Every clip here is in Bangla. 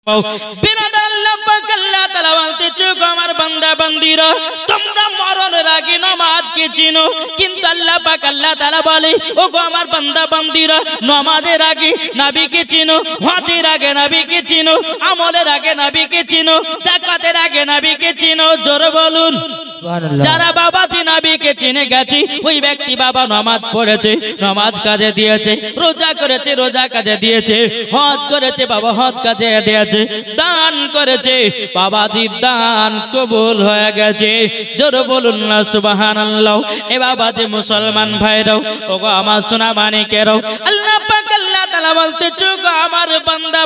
বিরাদার আল্লাহ পাক আল্লাহ তাআলা বলতেছে আমার বান্দা বান্দীরা তোমরা মরণের আগে নামাজকে চিনো কিন্তু আল্লাহ পাক আল্লাহ তাআলা বলে ও গো আমার বান্দা বান্দীরা নামাজের আগে নবীকে চিনো হজের আগে নবীকে চিনো আমলের আগে নবীকে চিনো যাকাতের আগে নবীকে চিনো জোরে বলুন যারা বাবাজি নবীকে চিনে গেছে ওই ব্যক্তি বাবা নামাজ পড়েছে নামাজ কাজে দিয়েছে রোজা করেছে রোজা কাজে দিয়েছে হজ করেছে বাবা হজ কাজে দিয়েছে দান করেছে বাবাজি দান কবুল হয়ে গেছে জোরে বলুন না সুবহানাল্লাহ। এ বাবাজি মুসলমান ভাইরাও ওগো আমার সোনা মানিকেরাও আল্লাহ পাক আল্লাহ তাআলা বলতেছে গো আমার বান্দা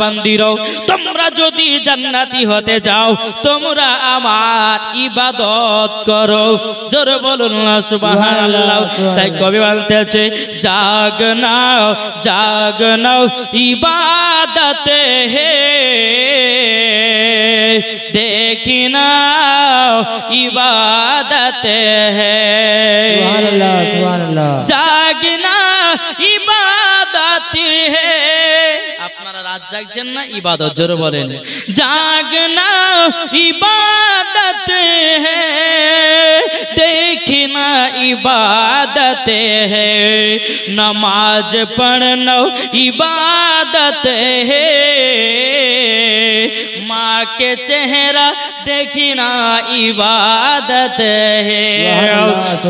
বান্দীরাও তোমরা যদি জান্নাতি হতে যাও তোমরা আমার ইবাদত করো জোরে বলুন না সুবহানাল্লাহ। তাই কবি বলতেছে জাগ নাও ইবাদত হে দেখি নাও ইবাদত হে সুবহানাল্লাহ সুবহানাল্লাহ জাগনা ইবাদত হে আপনারা রাত জাগছেন না ইবাদত জোরে বলেন জাগনা इबादत है देखना इबादत है नमाज पढ़ना इबादत है माँ के चेहरा देखना इबादत है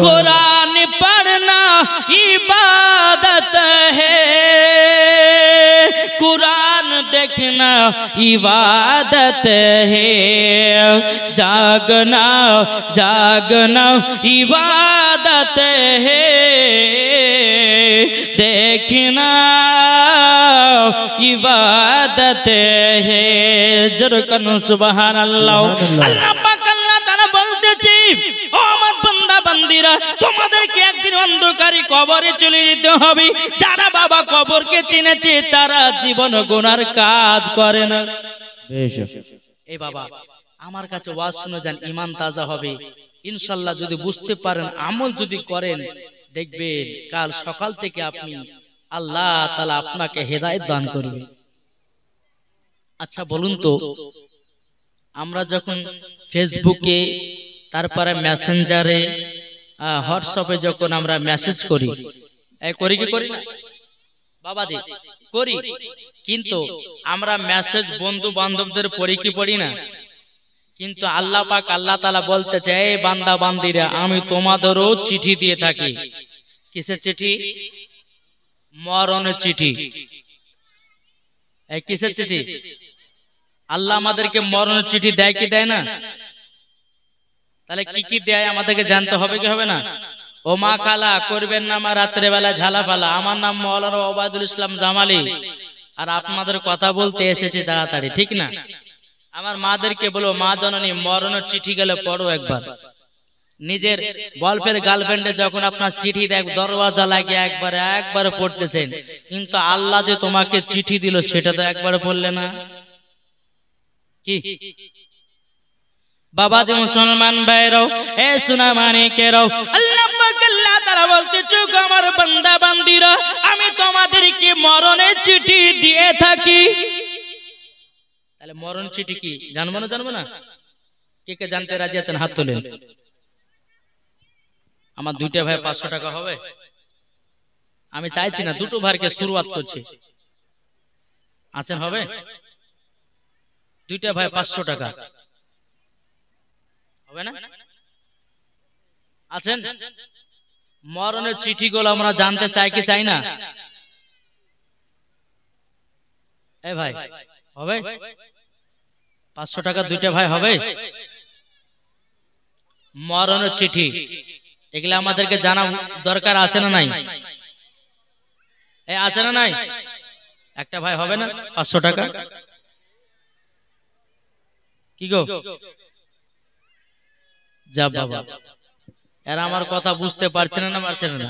कुरान पढ़ना इबादत है कुरान देखना इबादत है जागना इबादत है देखना इबादत है जरकन सुबहानाल्लाह। अल्लाह पाक अल्लाह ताआला বলতেছি ও আমার বান্দা বান্দীরা তোমাদেরকে একদিন অন্ধকারী কবরে চলে যেতে হবে যারা বাবা কবরকে চিনেছে তারা জীবন গুনার কাজ করে না বেশ এই বাবা আমার কাছে ওয়াজ শুনে যান ঈমান তাজা হবে ইনশাআল্লাহ যদি বুঝতে পারেন আমল যদি করেন দেখবেন কাল সকাল থেকে আপনি আল্লাহ তাআলা আপনাকে হেদায়েত দান করবে। আচ্ছা বলুন তো আমরা যখন ফেসবুকে তারপরে মেসেঞ্জারে হোয়াটসঅ্যাপে যখন আমরা মেসেজ করি করি কি করি না বাবাজি করি কিন্তু আমরা মেসেজ বন্ধু বান্ধবদের পড়ি কি পড়ি না কিন্তু আল্লাহ পাক আল্লাহ তাআলা বলতেছে এই বান্দা বান্দীরা আমি তোমাদেরও চিঠি দিয়ে থাকি কিসের চিঠি মরণের চিঠি এই কিসের চিঠি আল্লাহ আমাদেরকে মরণের চিঠি দেয় কি দেয় না তাহলে কি কি দেয় আমাদেরকে জানতে হবে কি হবে না ও মা খালা করবেন না আমার রাত্রে বেলা ঝালা ফালা আমার নাম মাওলানা ওবায়দুল ইসলাম জামালি আর আপনাদের কথা বলতে এসেছি তাড়াতাড়ি ঠিক না আমার মাদেরকে বলো মা জননী মরণের চিঠি গেলে পড়ো একবার নিজের বলফের গার্লফ্রেন্ডে যখন আপনার চিঠি দেখ দরওয়াজা লাগিয়ে একবার পড়তেছেন কিন্তু আল্লাহ যে তোমাকে চিঠি দিল সেটা তো একবার পড়লে না কি বাবাজি মুসলমান ভাইরাও এ সোনা মানিকেরাও আল্লাহ পাক আল্লাহ তাআলা বলতেছে আমার বান্দা বান্দীরা আমি তোমাদেরকে মরণের চিঠি দিয়ে থাকি তাহলে মরণ চিঠি কি জানবো না কে কে জানতে রাজি আছেন হাত তোলেন আমার দুইটা ভাই 500 টাকা হবে আমি চাইছি না দুটো ভাইকে শুরুয়াত করছি আছেন হবে দুইটা ভাই 500 টাকা হবে না আছেন মরণের চিঠিগুলো আমরা জানতে চাই কি চাই না এই ভাই হবে 500 টাকা দুইটা ভাই হবে মরণের চিঠি এগুলা আমাদেরকে জানা দরকার আছে না নাই এই আছে না নাই একটা ভাই হবে না 500 টাকা কি গো যা বাবা এরা আমার কথা বুঝতে পারছে না পারছে না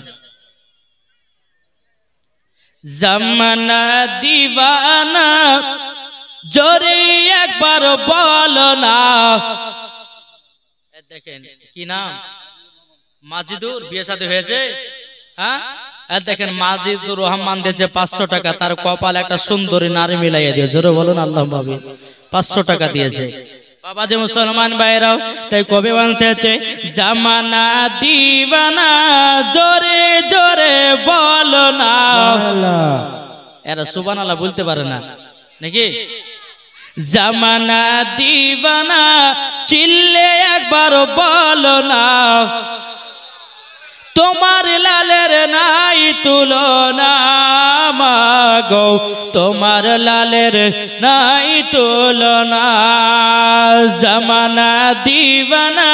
জামানা দিওয়ানা জোরে একবার বলো না দেখেন কি নাম মাজিদুর বিয়ে শাদী হয়েছে হ্যাঁ আর দেখেন মাজিদুর রহমান দিয়েছে 500 টাকা, তার কপালে একটা সুন্দরী নারী মিলাইয়া দিয়েছে। জোরে বলুন আল্লাহ ভাবি, 500 টাকা দিয়েছে। বাবা যে মুসলমান ভাইরাও, তাই কবি বলতেছে জামানা দিবানা জোরে জোরে বলো না। এরা সুবহানাল্লাহ বলতে পারে না নাকি? জামানা দিবানা চিল্লে একবার বলো না, তোমার লালের নাই তুলনা মাগো, তোমার লালের নাই তুলনা। জামানা দিবানা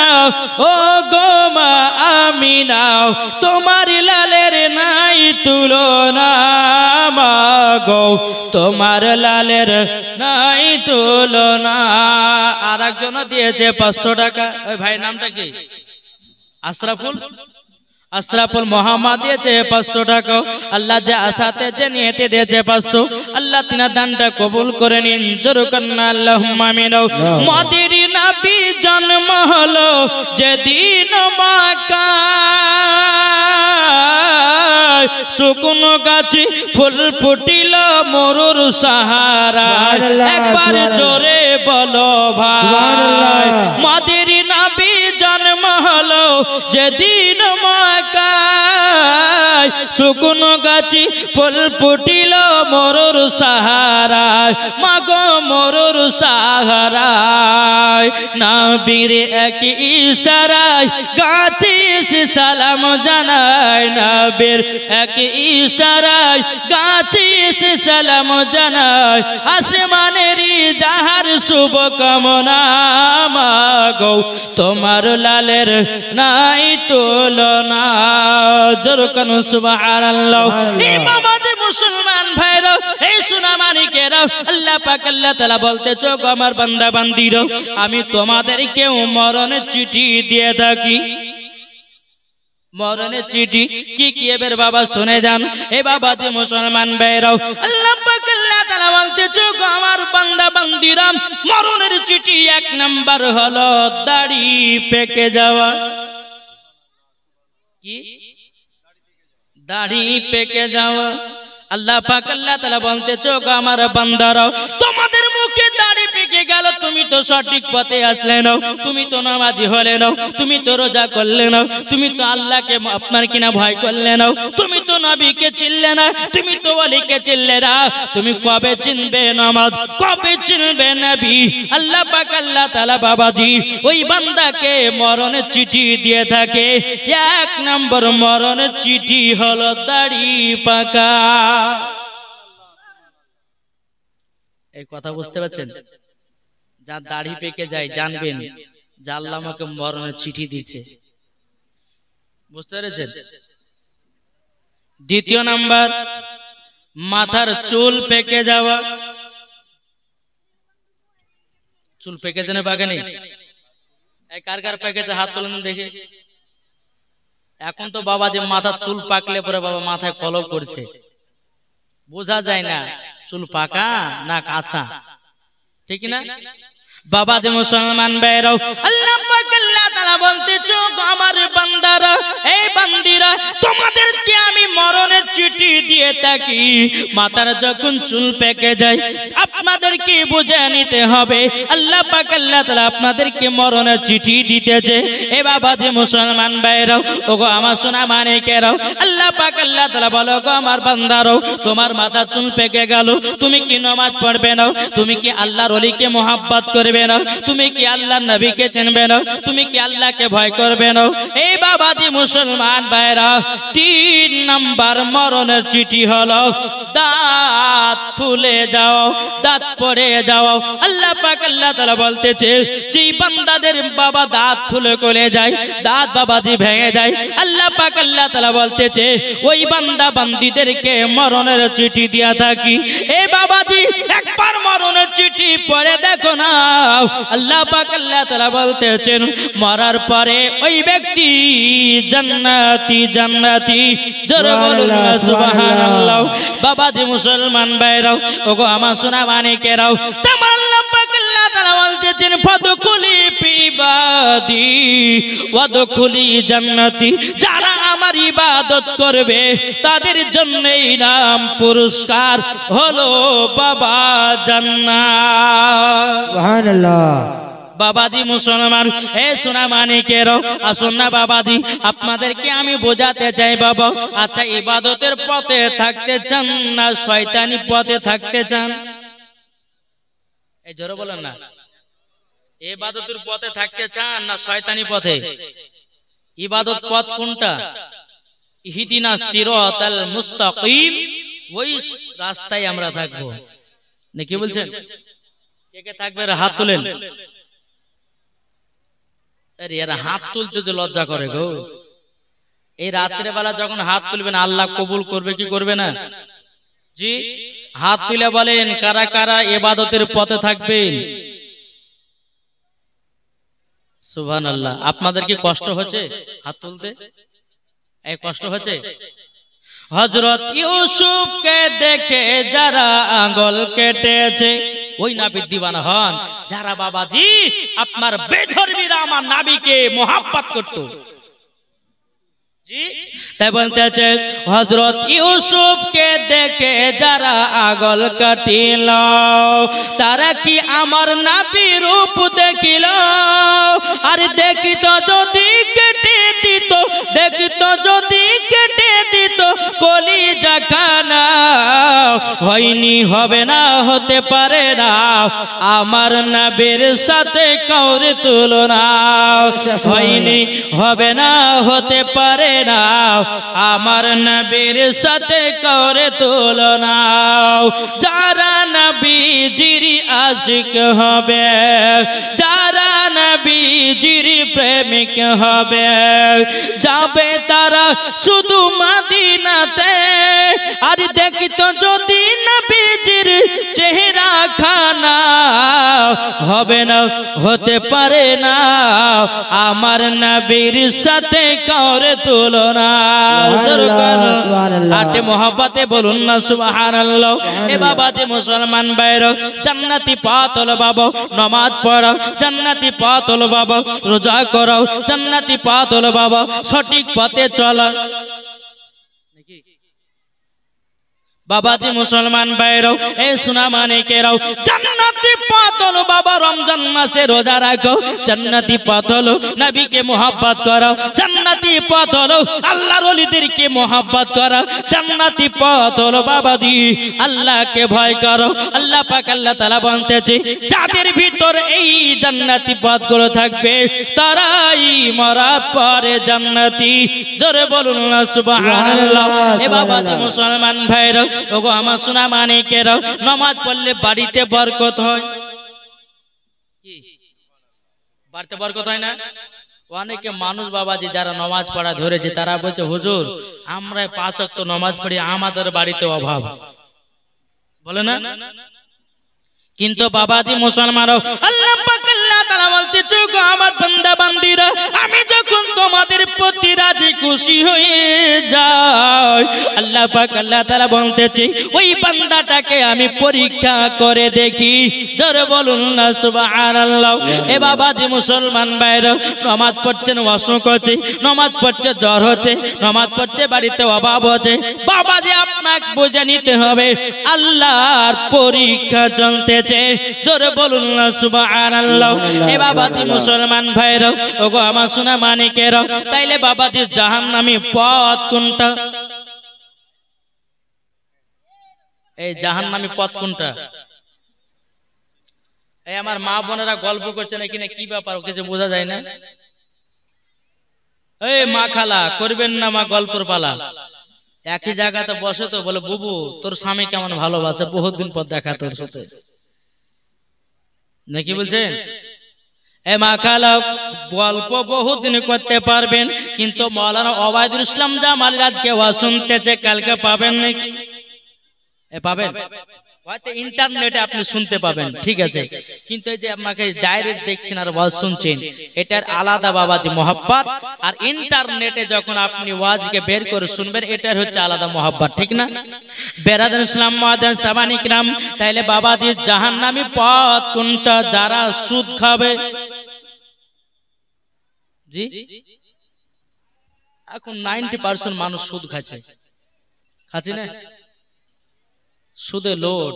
ও গো মা আমিনা, তোমার লালের নাই তুলনা মাগো, তোমার লালের নাই তুলনা। আর একজন দিয়েছে 500 টাকা। ওই ভাই নামটা কি? আশরাফুল, আশরাফুল মোহাম্মদ দিয়েছে 500 টাকা। আল্লাহ যে আসাতে যে নিয়তে দিয়েছে 500, আল্লাহ তিনার দানটা কবুল করে নিন। জোরে কন্না আল্লাহুম্মা আমিন। মদির নবী জন্ম হলো যেদিন মক্কায়, শুকনো গাছে ফুল ফুটিল মরুর সাহারা। একবার জোরে বলো ভাই, মদির নবী জন্ম হলো যেদিন মক্কায়, শুকনো গাছে ফুল ফুটিল মরুর সাহারায়, মাগো মরুর সাহারায়। নবীর এক ইশারায় গাছে সালাম জানায়, নবীর এক ইশারায় গাছে সালাম জানায়। আসমানেরই যাহার শুভ কামনা মাগো, তোমার লালের নাই তুলনা। জোরে কানো সুবহানাল্লাহ। এই বাবাজি মুসলমান ভাইরা, এই সোনা মানিকেরা, আল্লাহ পাক আল্লাহ তাআলা বলতেছে গো আমার বান্দা বান্দীরা, আমি তোমাদেরকে মরণের চিঠি দিয়ে থাকি। মরণের চিঠি কি কি এবার বাবা শুনে যান। এ বাবা যে মুসলমান ভাইরাও, আল্লাহ পাক আল্লাহ তাআলা বলতেছে গো আমার বান্দা বান্দীরা, মরণের চিঠি 1 নাম্বার হলো দাড়ি পেকে যাওয়া। কি? দাড়ি পেকে যাওয়া। আল্লাহ পাক আল্লাহ তাআলা বলতেছে গো আমার বান্দারাও, তোমাদের মুখে দাড়ি পেকে গেল, তুমি তো সঠিক পথে আসলে না, তুমি তো নামাজি হলে না, তুমি তো রোজা করলে না, তুমি তো আল্লাহকে আপনার কিনা ভয় করলে না, তুমি তো নবীকে চিনলে না, তুমি তো ওলিকে চিনলে না, তুমি কবে চিনবে নামাজ, কবে চিনবে নবী? আল্লাহ পাক আল্লাহ তাআলা বাবাজি ওই বান্দাকে মরণের চিঠি দিয়ে থাকে। 1 নম্বর মরণের চিঠি হলো দাড়ি পাকা। এই কথা বুঝতে পারছেন? যার দাড়ি পেকে যায় জানবেন যে আল্লাহ আমাকে মরণের চিঠি দিচ্ছে। বুঝতে পেরেছেন? 2 নাম্বার মাথার চুল পেকে যাওয়া। চুল পেকেছে না পাকেনি? এই কার কার পেকেছে হাত তুলুন দেখি। এখন তো বাবা যে মাথার চুল পাকলে পরে বাবা মাথায় কলপ করছে, বোঝা যায় না চুল পাকা না কাঁচা, ঠিক না? বাবা যে মুসলমান ভাইরাও, আল্লাহ পাক আল্লাহ তাআলা বলতেছে আমার বান্দারা, এই বান্দিরা, তোমাদেরকে আমি মরণের চিঠি দিয়ে থাকি। মাথার যখন চুল পেকে যায় আপনাদেরকে বুঝে নিতে হবে আল্লাহ পাক আল্লাহ তাআলা আপনাদেরকে মরণের চিঠি দিতেছে। এ বাবা যে মুসলমান ভাইরাও, ওগো আমার সোনা মানিকেরাও, আল্লাহ পাক আল্লাহ তাআলা বলো গো আমার বান্দারাও, তোমার মাথার চুল পেকে গেল, তুমি কি নামাজ পড়বে না? তুমি কি আল্লাহর ওলিকে মোহাব্বত করবে না? তুমি কি আল্লাহর নবীকে চিনবে না? তুমি কি আল্লাহকে ভয় করবে না? এই বাবাজি মুসলমান ভাইরা, 3 নাম্বার মরণের চিঠি হলো দাঁত ফুলে যাও, দাঁত পড়ে যাও। আল্লাহ পাক আল্লাহ তাআলা বলতেছে যে বান্দাদের বাবা দাঁত ফুলে গলে যায়, দাঁত বাবাজি ভেঙে যায়, আল্লাহ পাক আল্লাহ তাআলা বলতেছে ওই বান্দা বান্দীদেরকে মরণের চিঠি দিয়া থাকি। এই বাবাজি একবার মরণের চিঠি পড়ে দেখো না, আল্লাহ পাক আল্লাহ তাআলা বলতেছেন মরার পরে ওই ব্যক্তি জান্নাতি জান্নাতি। জোরে বলুন সুবহানাল্লাহ। বাবাজি মুসলমান ভাইরাও, ওগো আমার সোনা মানিকেরাও, তোমার আল্লাহ পাক আল্লাহ তাআলা বলতেছেন ফাদখুলি ফি ইবাদি ওয়াদখুলি জান্নাতি। যারা আমার আমার ইবাদত করবে তাদের জন্যই নাম পুরস্কার হলো বাবা জান্নাত। সুবহানাল্লাহ। বাবাজি মুসলমান, হে সোনা মানিকেরও আসুন না বাবাজি, আপনাদেরকে আমি বোঝাতে চাই বাবা, আচ্ছা ইবাদতের পথে থাকতে চান না শয়তানি পথে থাকতে চান? এই জোরে বলেন না। ইবাদতের পথে থাকতে চান না শয়তানি পথে? ইবাদত পথ কোনটা? ইহদিনাস সিরাতাল মুস্তাকিম, ওই রাস্তায় আমরা থাকবো। না কি বলছেন? কে কে থাকবে? হাত তুলেন। আরে এরা হাত তুলতে যে লজ্জা করে গো। এই রাত্রে বেলা যখন হাত তুলবেন আল্লাহ কবুল করবে কি করবে না? জি, হাত তুলে বলেন কারা কারা ইবাদতের পথে থাকবেন? সুবহানাল্লাহ। আপনাদের কি কষ্ট হচ্ছে হাত তুলতে? এই কষ্ট হচ্ছে? হযরত ইউসুফকে দেখে যারা আঙ্গুল কেটেছে ওই নবীর দিওয়ানা হন যারা বাবাজি আপনার বেধর্মীরা আমার নবীকে মোহাব্বত করত। জি, তাই বলতেছে হযরত ইউসুফকে দেখে যারা আঙ্গুল কাটিল তারা কি আমার নবীর রূপ দেখিল? আর দেখিত যদি কেটে দিত, দেখিত যদি কেটে দিত কলিজা খানা, হয়নি হবে না হতে পারে না আমার নবীর সাথে কাউরে তুলনা, হয়নি হবে না হতে পারে না আমার নবীর সাথে কাউরে তুলনা। যারা নবীজির আশিক হবে, যারা নবীজির প্রেমিক হবে, যাবে তারা শুধু মদিনাতে। আর দেখিত যদি নবীজির চেহারা খানা, হবে না হতে পারে না আমার নবীর সাথে কাউরে তুলনা। আটে মোহাব্বতে বলুন না সুবহানাল্লাহ। এ বাবাজি মুসলমান ভাইরা, জান্নাতি পথ হলো বাবা নামাজ পড়ো, জান্নাতি পথ হলো বাবা রোজা করো, জান্নাতি পথ হলো বাবা সঠিক পথে চলো। বাবাজি মুসলমান ভাইরাও, এই সোনা মানিকেরাও, জান্নাতি পথ হলো বাবা রমজান মাসে রোজা রাখো, জান্নাতি পথ হলো নবীকে মোহাব্বত করো, জান্নাতি পথ হলো আল্লাহর ওলিদেরকে মোহাব্বত করো, জান্নাতি পথ হলো বাবাজি আল্লাহকে ভয় করো। আল্লাহ পাক আল্লাহ তাআলা বলতেছে যাদের ভিতর এই জান্নাতি পথগুলো থাকবে তারাই মরার পরে জান্নাতি। জোরে বলুন না সুবহানাল্লাহ। এ বাবাজি মুসলমান ভাইরাও, ওগো আমার সোনা মানিকেরাও, নামাজ পড়লে বাড়িতে বরকত হয়। কি বাড়িতে বরকত হয় না? অনেকে মানুষ বাবাজি যারা নামাজ পড়া ধরেছে তারা বলছে হুজুর আমরা 5 ওয়াক্ত নামাজ পড়ি, আমাদের বাড়িতে অভাব, বলে না? কিন্তু বাবাজি মুসলমানও আল্লাহ পাক আল্লাহ তাআলা বলতেছে গো আমার বান্দা বান্দীরা, আমি যখন তোমাদের প্রতি রাজি খুশি হয়ে যাই আল্লাহ পাক আল্লাহ তাআলা বলতেছে ওই বান্দাটাকে আমি পরীক্ষা করে দেখি। জোরে বলুন না সুবহানাল্লাহ। এ বাবাজি মুসলমান ভাইরা, নামাজ পড়ছেন অসুখ হচ্ছে, নামাজ পড়ছে জ্বর হচ্ছে, নামাজ পড়ছে বাড়িতে অভাব হচ্ছে, বাবাজি আপনাকে বুঝে নিতে হবে আল্লাহর পরীক্ষা চলতেছে। জোরে বলুন না সুবহানাল্লাহ। এ বাবাজি মুসলমান ভাইরা, ওগো আমার সোনা মানিকেরা, তাইলে বাবাজি জাহান্নামী পথ কোনটা? এই জাহান্নামী পথ কোনটা? এই আমার মা বোনেরা গল্প করছেন এখানে, কি ব্যাপার কিছু বোঝা যায় না? এই মা খালা করবেন না মা গল্পর পালা, একই জায়গাতে বসে তো বলে বুবু তোর স্বামী কেমন ভালোবাসে, বহুত দিন পর দেখা তোর সাথে, নাকি বলছেন? এ মা খালা গল্প বহুত দিন করতে পারবেন, কিন্তু মাওলানা ওবায়দুল ইসলাম জামাল আজকে ওয়াজ শুনতেছে, কালকে পাবেন নাকি? পাবেন হয়তো ইন্টারনেটে আপনি শুনতে পাবেন, ঠিক আছে, কিন্তু এই যে আপনাকে ডাইরেক্ট দেখছেন আর ওয়াজ শুনছেন এটার আলাদা বাবাজি মোহাব্বত, আর ইন্টারনেটে যখন আপনি ওয়াজকে বের করে শুনবেন এটার হচ্ছে আলাদা মোহাব্বত, ঠিক না? বেরাদার ইসলাম মুআদ্দিন সাবানি কিরাম, তাইলে বাবাজি জাহান্নামী পথ কোনটা? যারা সুদ খাবে। জি এখন 90% মানুষ সুদ খাচ্ছে, খাচ্ছি না? সুদে লোড।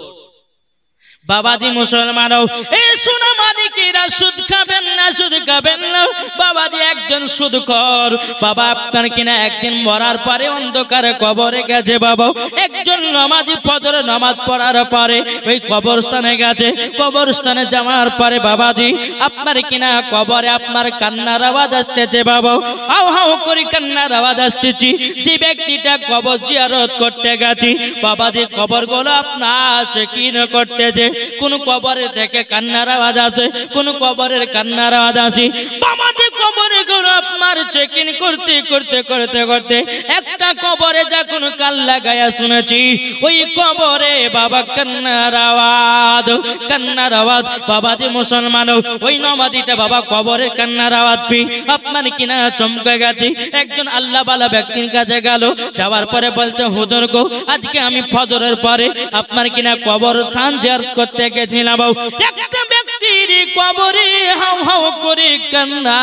বাবাজি মুসলমানও এই সোনা মালিকেরা সুদ খাবেন না, সুদ খাবেন না। বাবাজি একজন সুদখোর বাবা আপনার কিনা একদিন মরার পরে অন্ধকারে কবরে গেছে বাবা। একজন নামাজি ফজর নামাজ পড়ার পরে ওই কবরস্থানে গেছে। কবরস্থানে যাওয়ার পরে বাবাজি আপনার কিনা কবরে আপনার কান্নার আওয়াজ আসতেছে বাবা, হাউ হাউ করে কান্নার আওয়াজ আসতেছি। যে ব্যক্তিটা কবর জিয়ারত করতে গেছে বাবাজি কবরগুলো আপনার চেকিং করতেছে। কোন কবরে থেকে কান্নার আওয়াজ আছে, কোন কবরের কান্নার আওয়াজ আছে। বাবাজি কবরে গুলো আপনার চেকিং করতে করতে করতে করতে একটা কবরে যখন কান লাগায়া শুনেছি ওই কবরে বাবা কান্নার আওয়াজ, কান্নার আওয়াজ। বাবাজি মুসলমান ওই নামাজিটা বাবা কবরে কান্নার আওয়াজ পেয়ে আপনার কিনা চমকে গেছে। একজন আল্লাহ বালা ব্যক্তির কাছে গেল, যাওয়ার পরে বলছে হুজুর গো আজকে আমি ফজরের পরে আপনার কিনা কবর স্থান জিয়ারত করতে গেছিলাম। একটা ব্যক্তির কবরে হাউ হাউ করে কান্না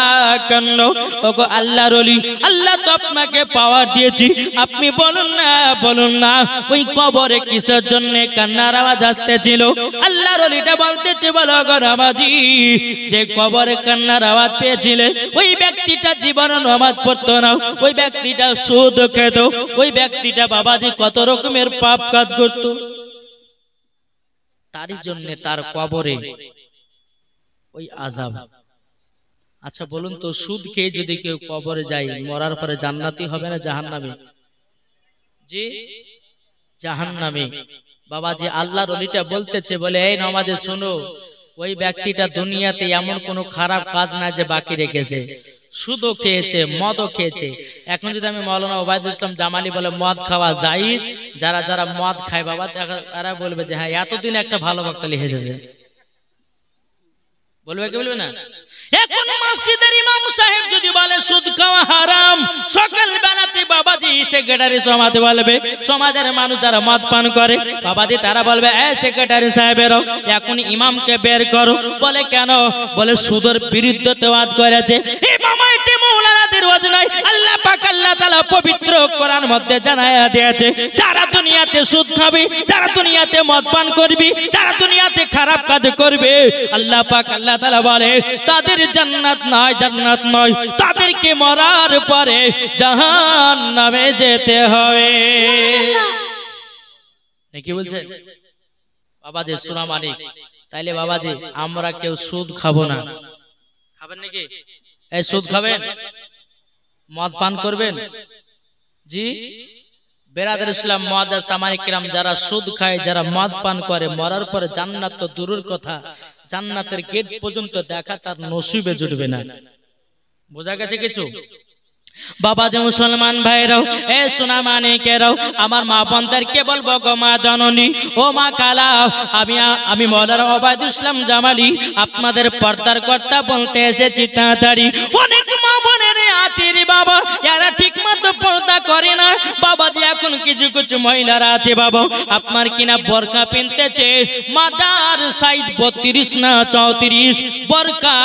কান্না। ওগো আল্লাহর ওলি, আল্লাহ তো আপনাকে পাওয়ার দিয়েছি, আপনি বলুন না বলুন না ওই কবরে কিসের জন্য কান্নার আওয়াজ আসতেছিল? আল্লাহর ওলিটা বলতেছে বলো গো নামাজি, যে কবরে কান্নার আওয়াজ পেয়েছিলে ওই ব্যক্তিটা জীবনে নামাজ পড়তো না, ওই ব্যক্তিটা সুদ খেত, ওই ব্যক্তিটা বাবাজি কত রকমের পাপ কাজ করতো, তারই জন্য তার কবরে ওই আযাব। আচ্ছা বলুন তো সুদ খেয়ে যদি কেউ কবরে যায় মরার পরে জান্নাতি হবে না জাহান্নামী? জি জাহান্নামী। বাবাজি আল্লাহর ওলিটা বলতেছে বলে এই নামাজে শোনো, ওই ব্যক্তিটা দুনিয়াতে এমন কোনো খারাপ কাজ না যে বাকি রেখেছে, সুদও খেয়েছে মদও খেয়েছে। এখন যদি আমি মাওলানা ওবায়দুল ইসলাম জামালি বলে মদ খাওয়া জায়েজ, যারা যারা মদ খায় বাবা তারা বলবে যে হ্যাঁ এতদিন একটা ভালো বক্তা লিখেছে, বলবে কি বলবে না? এখন মসজিদের ইমাম সাহেব যদি বলে সুদ খাওয়া হারাম, সকাল বেলাতে বাবাজি সেক্রেটারি সমাজে বলবে, সমাজের মানুষ যারা মদ পান করে বাবাজি তারা বলবে এ সেক্রেটারি সাহেবের এখন ইমামকে বের করো। বলে কেন? বলে সুদের বিরুদ্ধে ওয়াজ করেছে। এই মামাইতে মাওলানাদের ওয়াজ নাই, আল্লাহ পাক আল্লাহ তাআলা পবিত্র কোরআন মধ্যে জানায়া দিয়েছে যারা দুনিয়াতে সুদ খাবে, যারা দুনিয়াতে মদ পান করবে, যারা দুনিয়াতে খারাপ কাজ করবে আল্লাহ পাক আল্লাহ তাআলা বলে তাদের জান্নাত নয়, জান্নাত নয়, তাদেরকে মরার পরে জাহান্নামে যেতে হবে। কি বলছে বাবাজি সোনা মানিক? তাইলে বাবাজি আমরা কেউ সুদ খাবো না, খাবেন নাকি? এই সুদ খাবেন, মদ পান করবেন? জি বেরাদার ইসলাম মুআদ্দাস সামাই কিরাম, যারা সুদ খায় যারা মদ পান করে মরার পরে জান্নাত তো দূরের কথা, জান্নাতের গেট পর্যন্ত দেখা তার নসিবে জুটবে না। বোঝা গেছে কিছু? বাবাজি মুসলমান ভাইরাও এ সোনা মানিকেরাও আমার মা বোনদেরকে বলবো গো মা জননী ও মা কালা, আমি মাওলানা ওবায়দুল ইসলাম জামালি আপনাদের পর্দার কর্তা বলতে এসেছি তাড়াতাড়ি। অনেক মা বোনের আছে রে বাবা এরা ঠিক মতো পর্দা করে না বাবাজি। এখন কিছু কিছু মহিলারা আছে বাবা আপনার কিনা বোরকা পিনতেছে, মাথার সাইজ 32 না 34, বোরকা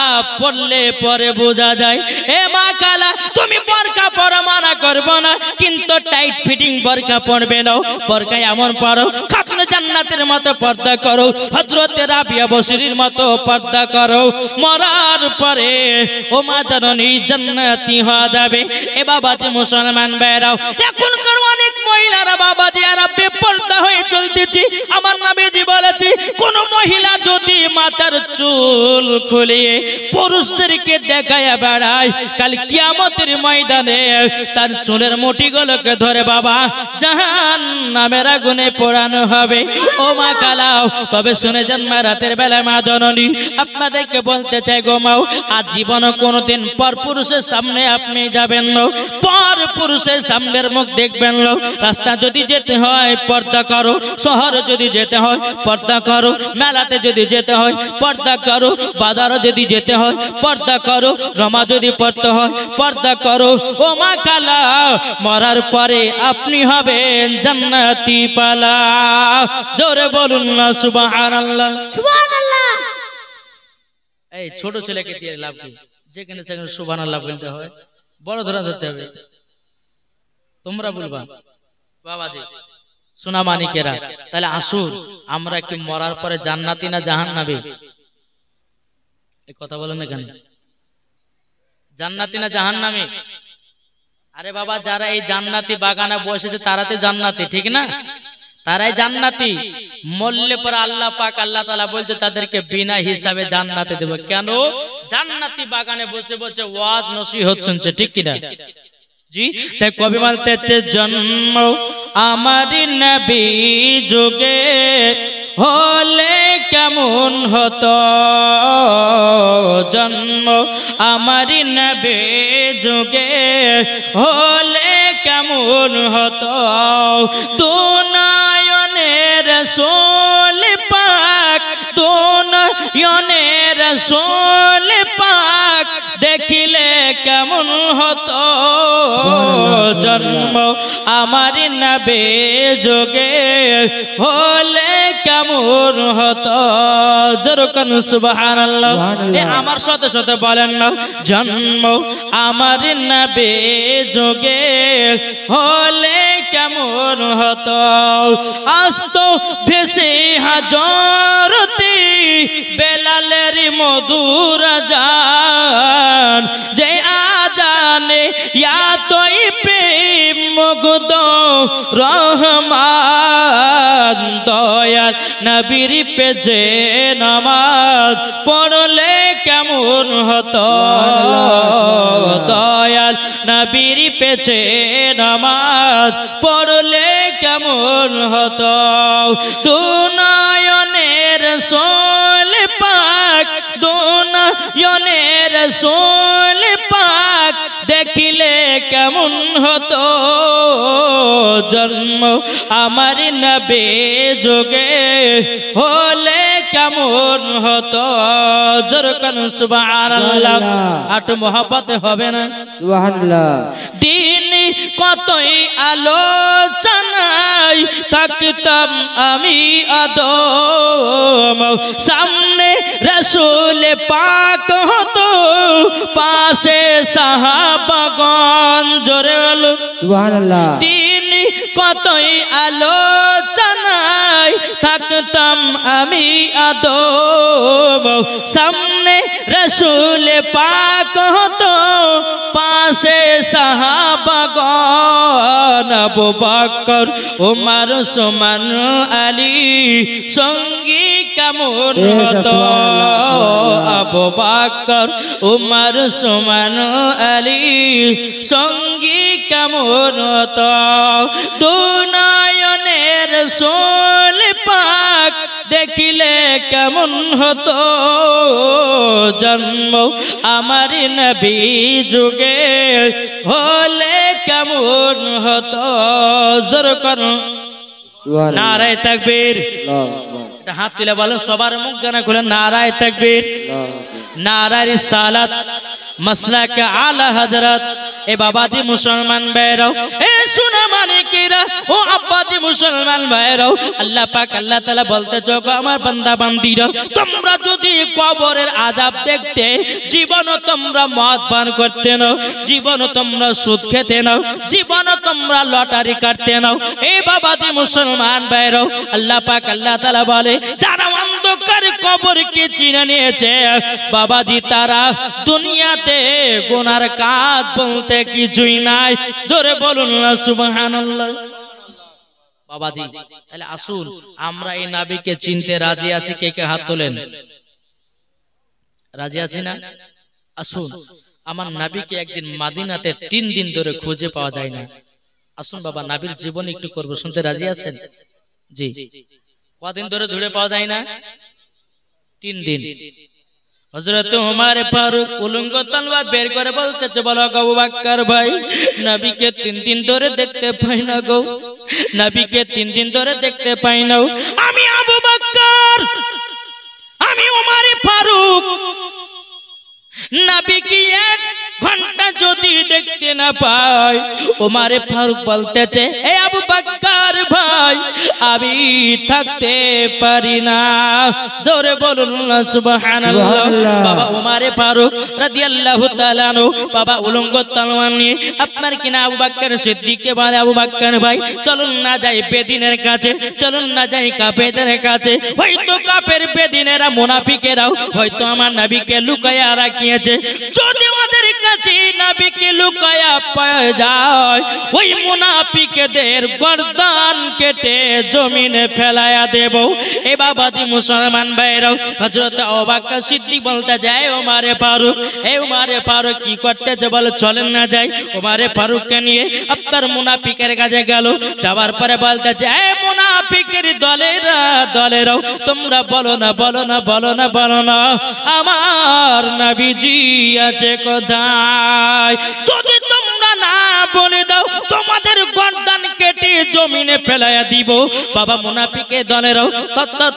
পরলে পরে বোঝা যায়। এ মা কালা তুমি বোরকা পরা মানা করবো না, কিন্তু টাইট ফিটিং বোরকা পরবে না। বোরকা এমন পরো খাতুন জান্নাতের মতো পর্দা করো, হযরত রাবিয়া বসরির মতো পর্দা করো, মরার পরে ও মা জাননী জান্নাতি হয়ে যাবে। এ বাবাজি মুসলমান ভাইরাও এখনকার অনেক মহিলারা বাবাজি এরা বেপরদা হয়ে চলতেছে। আমার নবীজি বলেছে কোন মহিলা যদি মাথার চুল খুলিয়ে পুরুষদেরকে দেখায় বেড়ায় কাল কিয়ামতের ময়দানে তার চুলের মুঠিগুলোকে ধরে বাবা জাহান্নামের আগুনে পোড়ানো হবে। ও মা কালাও তবে শুনে যান মা রাতের বেলা মা জননী আপনাদেরকে বলতে চাই গো মাও আজীবন কোনোদিন পর পুরুষের সামনে আপনি যাবেন না, পর পুরুষের সামনের মুখ দেখবেন না। রাস্তা যদি যেতে হয় পর্দা করো, শহর যদি যেতে হয় পর্দা করো, মেলাতে যদি যেতে হয় পর্দা করো, বাজারে যদি যেতে হয় পর্দা করো, রমা যদি পড়তে হয় পর্দা করো। ও মা কালা মরার পরে আপনি হবেন জান্নাতি পালা। জোরে বলুন না সুবহানাল্লাহ, সুবহানাল্লাহ। এই ছোট ছেলেকে দিয়ে লাভ কি? যেখানে সেখানে সুবহানাল্লাহ বলতে হয়, বড় ধরা ধরতে হবে। তোমরা বলবা বাবাজি সোনা মানিকেরা। তাহলে আসুন আমরা কি মরার পরে জান্নাতি না জাহান্নামী? এই কথা বলেন এখানে, জান্নাতি না জাহান্নামী? আরে বাবা যারা এই জান্নাতি বাগানে বসেছে তারা তো জান্নাতি, ঠিক না? তারাই জান্নাতি। মরলে পরে আল্লাহ পাক আল্লাহ তাআলা বলছে তাদেরকে বিনা হিসাবে জান্নাতে দেব। কেন? জান্নাতি বাগানে বসে বসে ওয়াজ নসিহত শুনছে, ঠিক কি না? জি, তাই কবি বলতেছে জন্ম আমারি নবী যুগে হলে কেমন হতো, জন্ম আমারি নবী যুগে হলে কেমন হতো, দুনয়নের রাসূল পাক, দুনয়নের রাসূল পাক দেখিলে কেমন হতো, জন্ম আমারি নবী যুগে হলে কেমন হতো। যেরকম সুবহানাল্লাহ, আমার সাথে সাথে বলেন না, জন্ম আমারি নবী যুগে হলে কেমন হতো, আসতো ভেসে হাজরতি বেলালের মধুর আযান, যে আযানে ইয়াতই প্রেম মুগ্ধ রহমান, দয়াল নবীর পে যে নামাজ পড়লে কেমন হতো, দয়াল নবীর পে যে নামাজ পড়লে কেমন হতো, দুনয়নের রাসূল পাক, দুনয়নের রাসূল পাক দেখিলে কেমন হতো, জন্ম আমার নবী যুগে হলে কেমন হতো। যেরকম সুবহানাল্লাহ, আট মোহাব্বত হবে না সুবহানাল্লাহ। দিন কতই আলোচনায় থাকতাম আমি আদম, সামনে রাসূল পাক হতো, পাশে সাহাবাগণ, জোরে বলো সুবহানাল্লাহ। দিন কতই আলোচনায় থাকতাম আমি আদম, সামনে রাসূল পাক হতো, পাশে সাহাবাগণ, আবু বকর ওমর ওসমান আলী সঙ্গী কেমন হতো, আবু বকর ওমর ওসমান আলী সঙ্গী কেমন হতো, দুনয়নের রাসূল পাক দেখিলে কেমন হতো, জন্ম আমার নবী যুগে হলে কেমন হতো। জোর করো নারায়ে তাকবীর, হাত তুলে বলো সবার মুখ গানা খুলে নারায়ে তাকবীর, নারায়ে রিসালাত, মাসলাক আলা হযরত। এ বাবাজি মুসলমান ভাইরাও, এ সোনা মানিকেরা, ও আব্বাজি মুসলমান ভাইরাও, আল্লাহ পাক আল্লাহ তাআলা বলতে যোগ আমার বান্দা বান্দীরা, তোমরা যদি কবরের আযাব দেখতে, জীবন তোমরা মদ পান করতে নাও, জীবন তোমরা সুদ খেতে নাও, জীবন তোমরা লটারি কাটতে নাও, এ বাবাজি মুসলমান ভাইরাও, আল্লাহ পাক আল্লাহ তাআলা বলে যারা অন্ধকার কবরকে চিনে নিয়েছে বাবাজি, তারা দুনিয়াতে গুনার কাজ বলতে কিছুই নাই। জোরে বলুন না সুবহানাল্লাহ। বাবাজি তাহলে আসুন আমরা এই নবীকে চিনতে রাজি আছি, কে কে হাত তোলেন? রাজি আছি না? আসুন আমার নবীকে একদিন মদিনাতে 3 দিন ধরে খুঁজে পাওয়া যায় না। আসুন বাবা নবীর জীবন একটু করব, শুনতে রাজি আছেন? জি। কদিন ধরে ধরে পাওয়া যায় না? 3 দিন। হযরত ওমর ফারুক উলঙ্গ তলোয়ার বের করে বলতেছে, বলো গো আবু বকর ভাই, নবীকে 3 দিন ধরে দেখতে পাই না গো, নবীকে 3 দিন ধরে দেখতে পাই না। আমি আবু বকর, আমি ওমর ফারুক, নবী কি ঘন্টা যদি দেখতে না পায়, ওমারে ফারুক বলতেছে এ আবু বকর ভাই আমি থাকতে পারি না। জোরে বলুন না সুবহানাল্লাহ। বাবা ওমারে ফারুক রাদিয়াল্লাহু তাআলা আনহু বাবা উলঙ্গ তলোয়ার নিয়ে আপনার কিনা আবু বকর সিদ্দিককে বলে আবু বকর ভাই চলুন না যাই বেদিনের কাছে, চলুন না যাই কাফেরদের কাছে। হয়তো কাফের বেদিনেরা মুনাফিকেরাও হয়তো আমার নবীকে লুকায়া রাখিয়েছে। যদি ওদের কাছে নবীকে লুকায়া পাওয়া যায়, ওই মুনাফিকদের গর্দান কেটে জমিনে ফেলায়া দেব। এ বাবাজি মুসলমান ভাইরাও হযরত আবু বকর সিদ্দিক বলতে যায় ওমারে ফারুক, এ ওমারে ফারুক কি করতেছে বলে চলেন না যাই। ওমারে ফারুককে নিয়ে আপনার মুনাফিকের কাছে গেল। যাওয়ার পরে বলতে যায় এ মুনাফিকের দলেরাও তোমরা বলো না বলো না বলো না বলো না আমার নবীজি আছে কোথায়। যদি তোমরা না বলে দাও তোমাদের গর্দান কেটে জমিনে ফেলাইয়া দিব। বাবা মুনাফিকের দলেরাও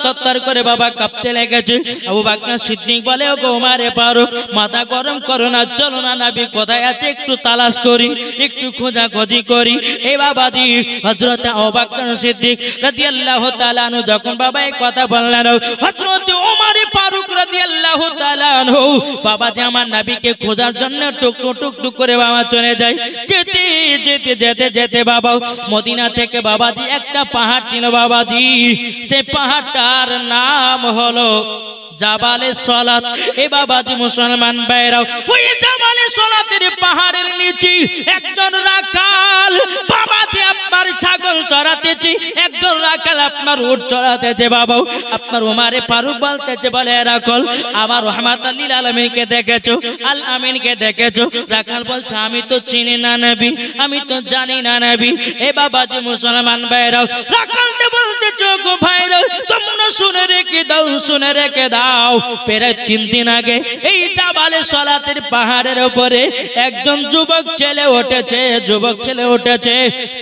তত্তর করে বাবা কাঁপতে লেগেছে। আবু বকর সিদ্দিক বলে ও গো ওমারে ফারুক মাথা গরম করো না, চলো না নবী কোথায় আছে একটু তালাশ করি, একটু খোঁজাখুঁজি করি। এই বাবাজি হযরত আবু বকর সিদ্দিক রাদিয়াল্লাহু তাআলা আনহু যখন বাবা এই কথা বললেন, হযরত ওমরে ফারুক রাদিয়াল্লাহু তাআলা আনহু বাবাজি আমার নবীকে খোঁজার জন্য টুক করে বাবা চলে যায়। যেতে যেতে যেতে যেতে বাবা মদিনা থেকে বাবাজি একটা পাহাড় ছিল বাবাজি, সেই পাহাড়টার নাম হলো জাবালে সলাত। এ বাবাজি মুসলমান ভাইরাও ওই জাবালে সলাতের পাহাড়ের নিচে একজন রাখাল বাবাজি আপনার ছাগল চড়াতেছে, একজন রাখাল আপনার উট চড়াতেছে। বাবা আপনার ওমরে ফারুক বলতেছে বলে রাখাল আমার রহমাতুল লিল আলামিনকে দেখেছো, আল আমিনকে দেখেছো? রাখাল বলছে আমি তো চিনি না নবী, আমি তো জানি না নবী। এ বাবাজি মুসলমান ভাইরাও রাখালতে বলতেছে গো ভাইরাও তোমরা শুনে রেখে দাও, শুনে রেখে দাও। প্রায় 3 দিন আগে এই জাবালে সলাতের পাহাড়ের উপরে একজন যুবক ছেলে উঠেছে, যুবক ছেলে উঠেছে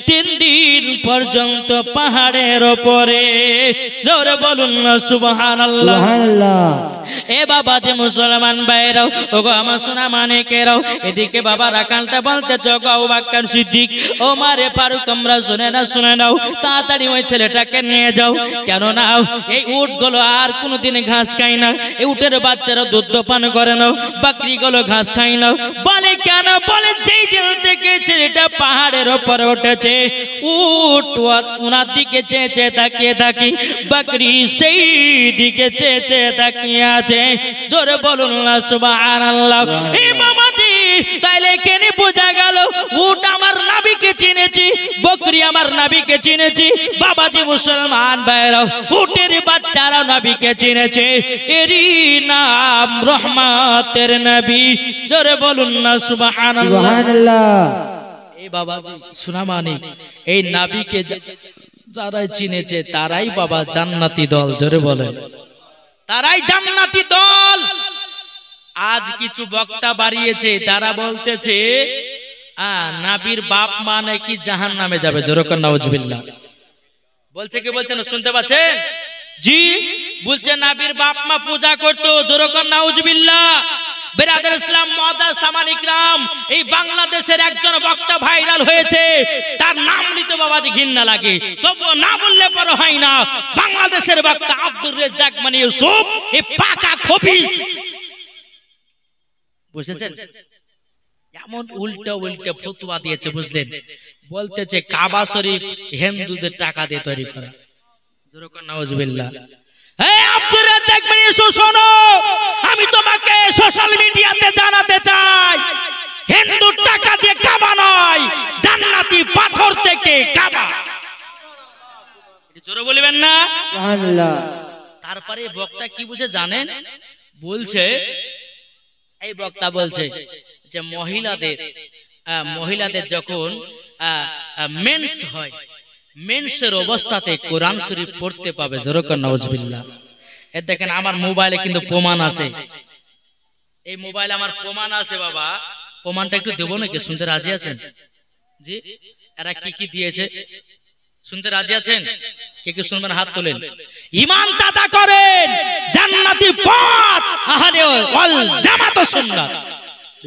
3 দিন পর্যন্ত পাহাড়ের উপরে। জোরে বলুন না সুবহানাল্লাহ। এ বাবাজি মুসলমান ভাইরাও ওগো আমার সোনা মানিকেরাও এদিকে বাবা রাখালটা বলতেছে গো আবু বকর সিদ্দিক ওমরে ফারুক তোমরা শুনে নাও তাড়াতাড়ি ওই ছেলেটাকে নিয়ে যাও। কেন না এই উটগুলো আর কোনোদিন ঘাস খায় না, এই উটের বাচ্চারা দুধ পান করে না, বকরিগুলো ঘাস খায় না। বলে কেন? বলে যেই দিন থেকে ছেলেটা পাহাড়ের উপরে উঠেছে উট ওনার দিকে চেয়ে তাকিয়ে থাকি, বকরি সেই দিকে চেয়ে তাকিয়ে আছে। জোরে বলুন না সুবহানাল্লাহ। এই বাবাজি তাইলে কেনে বোঝা গেল উট আমার নবীকে চিনেছি, বকরি আমার নবীকে চিনেছি। বাবাজি মুসলমান ভাইরা উটের বাচ্চারা নবীকে চিনেছে, এরই নাম রহমতের নবী। জোরে বলুন না সুবহানাল্লাহ। এই বাবাজি শোনা মানে এই নবীকে যারাই চিনেছে তারাই বাবা জান্নাতি দল। জোরে বলেন তারাই জান্নাতি দল। আজ কিছু বক্তা বাড়িয়েছে, তারা বলতেছে নবীর বাপ মা নাকি জাহান্নামে যাবে। জোরে করে নাউজুবিল্লাহ বলছে। কি বলছেন শুনতে পাচ্ছেন? জি বলছে নবীর বাপ মা পূজা করতো। জোরে করে নাউজুবিল্লাহ। বেরাদার ইসলাম মুআদ্দাস সামান ইকরাম এই বাংলাদেশের একজন বক্তা ভাইরাল হয়েছে, তার নাম নিতে বাবাজি ঘৃণা লাগে, তবুও না বললে পরে হয় না। বাংলাদেশের বক্তা আব্দুর রেজ্জাক মানে ইউসুফ এই পাকা খবিস বুঝেছেন, এমন উল্টা ফতোয়া দিয়েছে বুঝলেন। বলতেছে কাবা শরীফ হিন্দুদের টাকা দিয়ে তৈরি করা। জোরে করে নাউজুবিল্লাহ। আমি তোমাকে সোশ্যাল মিডিয়াতে জানাতে চাই হিন্দু টাকা দিয়ে কাবা নয়, জান্নাতি পাথর থেকে কাবা। জোরে বলবেন না সুবহানাল্লাহ। তারপরে বক্তা কি বুঝে জানেন? বলছে এই বক্তা বলছে যে মহিলাদের যখন মেন্স হয়, মেন্সের অবস্থাতে কোরআন শরীফ পড়তে পাবে। জোরে করে নাউজুবিল্লাহ। এ দেখেন আমার মোবাইলে কিন্তু প্রমাণ আছে, এই মোবাইলে আমার প্রমাণ আছে বাবা। প্রমাণটা একটু দেবো নাকি? শুনতে রাজি আছেন? জি এরা কি দিয়েছে শুনতে রাজি আছেন? কে শুনবেন হাত তোলেন। ঈমান দাতা করেন জান্নাতি পথ আহারে ওয়াল জামাত সুন্নাত।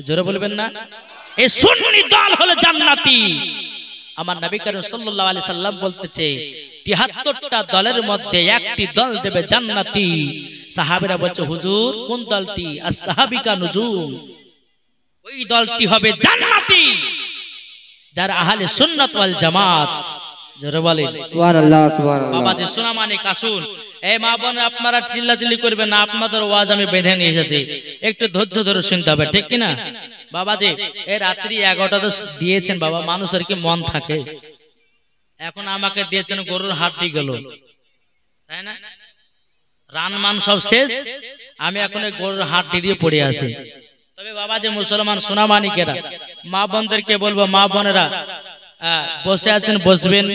জোরে বলবেন না? এই সুন্নি দল হলো জান্নাতি। আমার নবী করিম সাল্লাল্লাহু আলাইহি সাল্লাম বলতেছে ৭৩টা দলের মধ্যে একটি দল যাবে জান্নাতি। সাহাবীরা বলছে হুজুর কোন দলটি? আস-সাহাবিকা নুজুম, ওই দলটি হবে জান্নাতি যারা আহলে সুন্নাত ওয়াল জামাত। জোরে বলেন সুবহানাল্লাহ সুবহানাল্লাহ। বাবা যে সোনা মানিক আসুন, এই মা বোন আপনারা চিল্লাচিল্লি করবেন না, আপনাদের ওয়াজ আমি বেঁধে নিয়ে এসেছি, একটু ধৈর্য ধরে শুনতে হবে, ঠিক কি না? বাবা যে এই রাত্রি 11টা তো দিয়েছেন বাবা, মানুষের কি মন থাকে? এখন আমাকে দিয়েছেন গরুর হাড্ডি গেল, তাই না? রান মান সব শেষ, আমি এখন এই গরুর হাড্ডি দিয়ে পড়ে আছি। তবে বাবা যে মুসলমান সোনা মানিকেরা, মা বোনদেরকে বলবো, মা বোনেরা বসে আছেন বসবেন,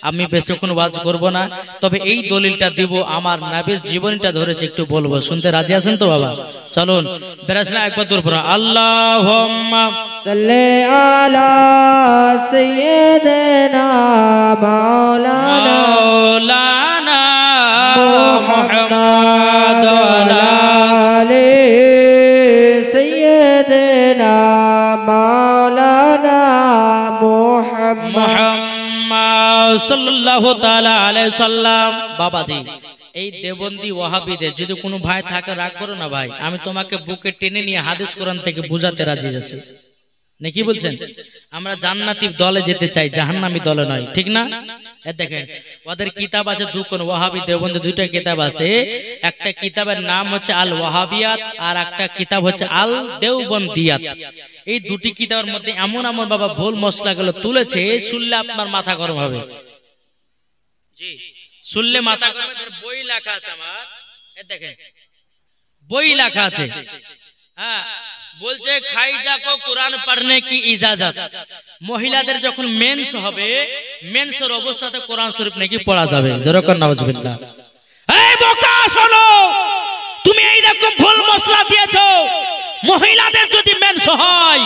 আমি বেশিক্ষণ ওয়াজ করব না, তবে এই দলিলটা দিব, আমার নবীর জীবনটা ধরেছে, একটু বলবো, শুনতে রাজি আছেন তো বাবা? চলুন বেরাসনা একবার দূর পড়া, আল্লাহুম্মা সাল্লি আলা সাইয়্যিদিনা মাওলানা মুহাম্মাদ ওয়া আলি সাইয়্যিদিনা মাওলানা মুহাম্মদ সাল্লাল্লাহু তাআলা আলাইহি সাল্লাম। বাবাজি এই দেবন্দি ওয়াহাবিদের যদি কোনো ভাই থাকে রাগ করো না ভাই, আমি তোমাকে বুকে টেনে নিয়ে হাদিস কোরআন থেকে বুঝাতে রাজি আছি, নাকি বলছেন? আমরা জান্নাতি দলে যেতে চাই, জাহান্নামী দলে নয়, ঠিক না? দেখেন ওদের কিতাব আছে দুটো, ওয়াহাবি দেওবন্দি দুইটা কিতাব আছে। একটা কিতাবের নাম হচ্ছে আল ওয়াহাবিয়াত, আর একটা কিতাব হচ্ছে আল দেওবন্দিয়াত। এই দুটি কিতাবের মধ্যে এমন এমন বাবা ভুল মশলাগুলো তুলেছে, শুনলে আপনার মাথা গরম হবে। জি শুনলে মাথা গরম হবে। বই লেখা আছে আমার, দেখেন বই লেখা আছে, হ্যাঁ বলছে খাইজা কো কুরআন পড়নে কি ইজাজত, মহিলাদের যখন মেন্স হবে, মেন্সের অবস্থাতে কোরআন শরীফ নাকি পড়া যাবে। যেরকম নাউজুবিল্লাহ। এই বোকা শোনো, তুমি এই রকম ভুল মশলা দিয়েছো। মহিলাদের যদি মেন্স হয়,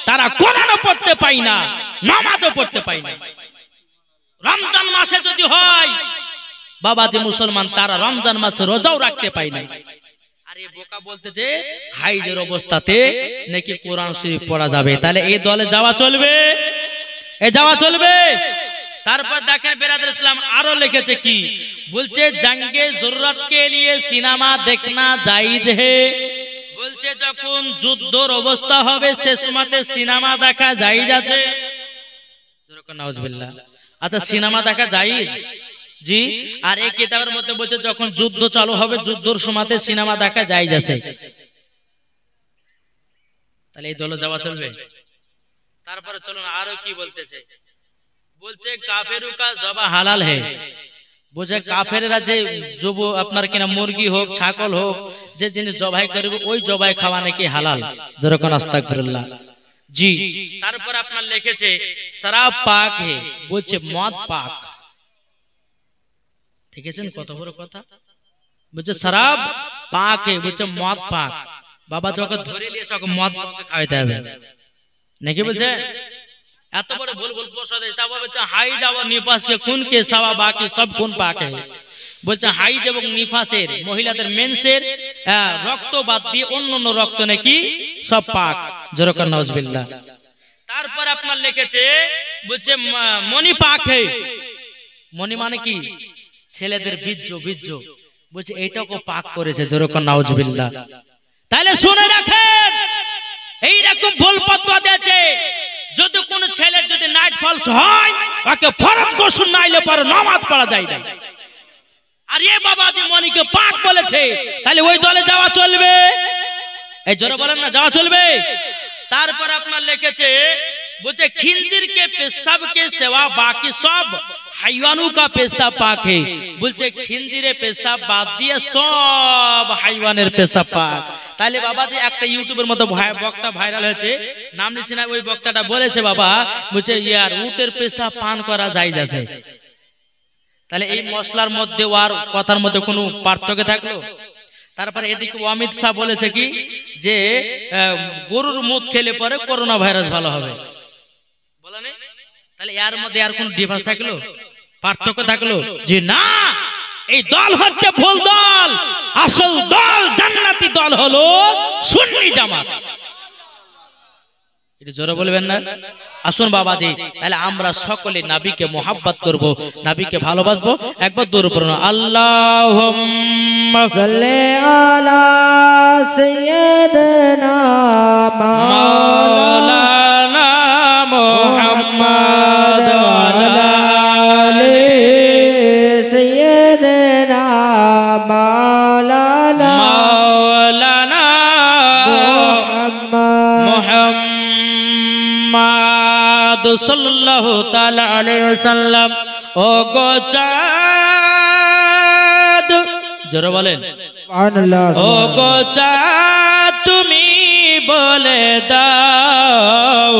তারা কোরআনও পড়তে পায় না, নামাজও পড়তে পায় না। রমজান মাসে যদি হয় বাবা যে মুসলমান, তারা রমজান মাসে রোজাও রাখতে পায় না। আর এই বোকা বলতে যে হাইজের অবস্থাতে নাকি কোরআন শরীফ পড়া যাবে। তাহলে এই দলে যাওয়া চলবে? এই যাওয়া চলবে? তারপর দেখেন বেরাদর ইসলাম আরো লিখেছে কি বলছে, জঙ্গে জরুরত কে লিয়ে সিনেমা দেখনা জায়েজ হে। বলছে যখন যুদ্ধর অবস্থা হবে সে সময়তে সিনেমা দেখা জায়েজ আছে। নাউজুবিল্লাহ। আচ্ছা সিনেমা দেখা জায়েজ? জি। আর এই কিতাবের মধ্যে বলছে যখন যুদ্ধ চালু হবে, যুদ্ধের সময়তে সিনেমা দেখা জায়েজ আছে। তাহলে এই দলে যাওয়া চলবে? তারপরে চলুন আরো কি বলতেছে, বলছে কাফেরু কা জবা হালাল হে। বলছে কাফেররা যে যুব আপনার কিনা মুরগি হোক ছাগল হোক যে জিনিস জবাই করবে, ওই জবাই খাওয়া নাকি হালাল। যেরকম আস্তাগফিরুল্লাহ। জি। তারপর আপনার লিখেছে শরাব পাক হে, বলছে মদ পাক। ঠিক আছে, কত বড় কথা। বলছে শরাব পাক হে, বলছে মদ পাক। বাবা তোকে ধরে নিয়ে সব মদ খাওয়াইতে হবে নাকি? বলছে এত বড় ভুল ভুল প্রসাদ। তারপর বলছে হাইজ এবং নিফাসকে খুন কে সাওয়া বাকি সব খুন পাক হে। বলছে হাইজ এবং নিফাসের মহিলাদের মেন্সের রক্ত বাদ দিয়ে অন্যান্য রক্ত নাকি সব পাক। যেরকম নাউজুবিল্লাহ। তারপর আপনার লিখেছে বলছে মনি পাক হে। মনি মানে কি? ছেলেদের বীর্য, বীর্য। বলছে এইটাকে পাক করেছে। যেরকম নাউজুবিল্লাহ। তাহলে শুনে রাখেন, এইরকম ভুল ফতোয়া দিয়েছে। যদি কোন ছেলের যদি নাইট ফলস হয়, ওকে ফরজ গোসল নাইলে পরে নামাজ পড়া যায় না। আর এ বাবা যে মনিকে পাক বলেছে, তাহলে ওই দলে যাওয়া চলবে? এই জোরে বলেন না, যাওয়া চলবে? তারপর আপনার লিখেছে বলছে খিনজির কে পেশাব কে সেवा बाकी सब হাইওয়ানু কা পেশাব পাক হে। বলছে খিনজিরে পেশাব বাদ দিয়ে সব হাইওয়ানের পেশাব পাক। তাহলে বাবা যে একটা ইউটিউবের মতো বক্তা ভাইরাল হয়েছে, নাম নিচ্ছে না, ওই বক্তাটা বলেছে বাবা বলছে ইয়ার উটের পেশাব পান করা জায়েজ আছে। তাহলে এই মশলার মধ্যে আর কথার মধ্যে কোনো পার্থক্য থাকলো? তারপরে এদিকে অমিত শাহ বলেছে কি যে গরুর মুখ খেলে পরে করোনা ভাইরাস ভালো হবে। বলা নেই? তাহলে এর মধ্যে আর কোন ডিফারেন্স থাকলো, পার্থক্য থাকলো? যে না, এই দল হচ্ছে ভুল দল। আসল দল জান্নাতি দল হলো সুন্নি জামাত। জোরে বলবেন না? আসুন বাবাজি, তাহলে আমরা সকলে নবীকে মোহাব্বত করব, নবীকে ভালোবাসবো। একবার দূর পড়ুন, আল্লাহুম্মা সাল্লি আলা সাইয়্যিদিনা মাওলানা মুহাম্মদ ওয়া আলা আলি সাইয়্যিদিনা মাওলানা মাওলানা মুহাম্মদ সাল্লাল্লাহু তাআলা আলাইহি ওয়াসাল্লাম। ও গো চাঁদ, জোরে বলেন, সুবহানাল্লাহ। ও গো চাঁদ তুমি বলে দাও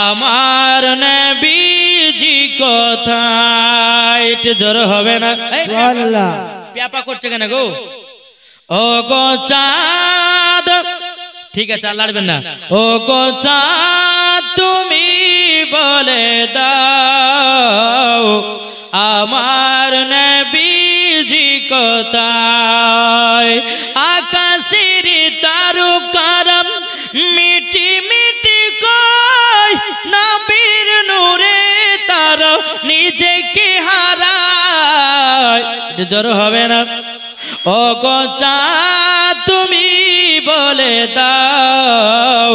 আমার নবীজি কোথায়? একটু জোরে হবে না? সুবহানাল্লাহ। প্যাপা করছে কেন গো? ও গো চাঁদ, ঠিক আছে আর লড়বেন না। ও গো চাঁদ তুমি বলে দাও আমার নবীজি কোথায়? আকাশের তারকারাম মিটি মিটি কয় নবীর নূরে তার নিজেকে হারায়। জোর হবে না? ও গো চাঁদ তুমি বলে দাও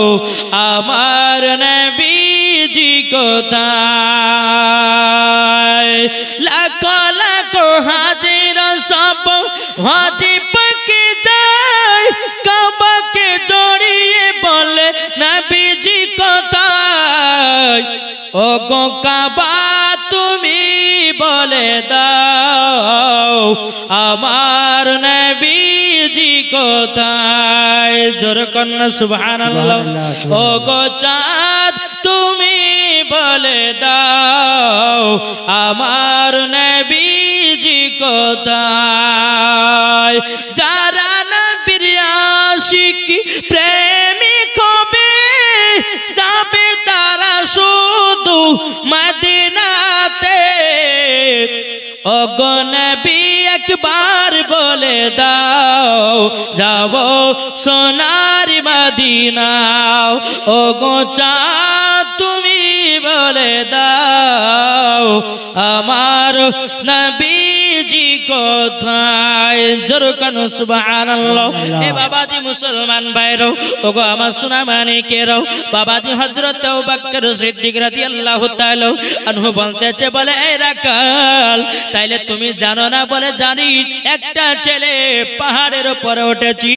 আমার নবীজি কোথায়? লাখ লাখ হাজির সব হাজি পাকে যায় কাবাকে জড়িয়ে বলে নবীজি কোথায়? ও গো কাবা তুমি বলে দাও আমার নবীজি কোথায়? জোরে কন্যা সুবহানাল্লাহ। ও গো চাঁদ তুমি বলে দাও আমার নবীজি কোথায়? যারা নবীর আশিক প্রেমিক হবে যাবে তারা শুধু মদিনাতে। ও গো নবী একবার বলে দাও যাব সোনার মদিনা। ও গো চাঁদ তুমি বলে দাও আমার নবীজি কোথায়? জোরে কানো সুবহানাল্লাহ। এ বাবাজি মুসলমান ভাইরাও, ও গো আমার সোনা মানিকেরাও, বাবাজি হযরত আবু বকর সিদ্দিক রাদিয়াল্লাহু তাআলা আনহু বলতেছে, বলে এই রাখাল তাইলে তুমি জানো না? বলে জানি, একটা ছেলে পাহাড়ের উপরে উঠেছি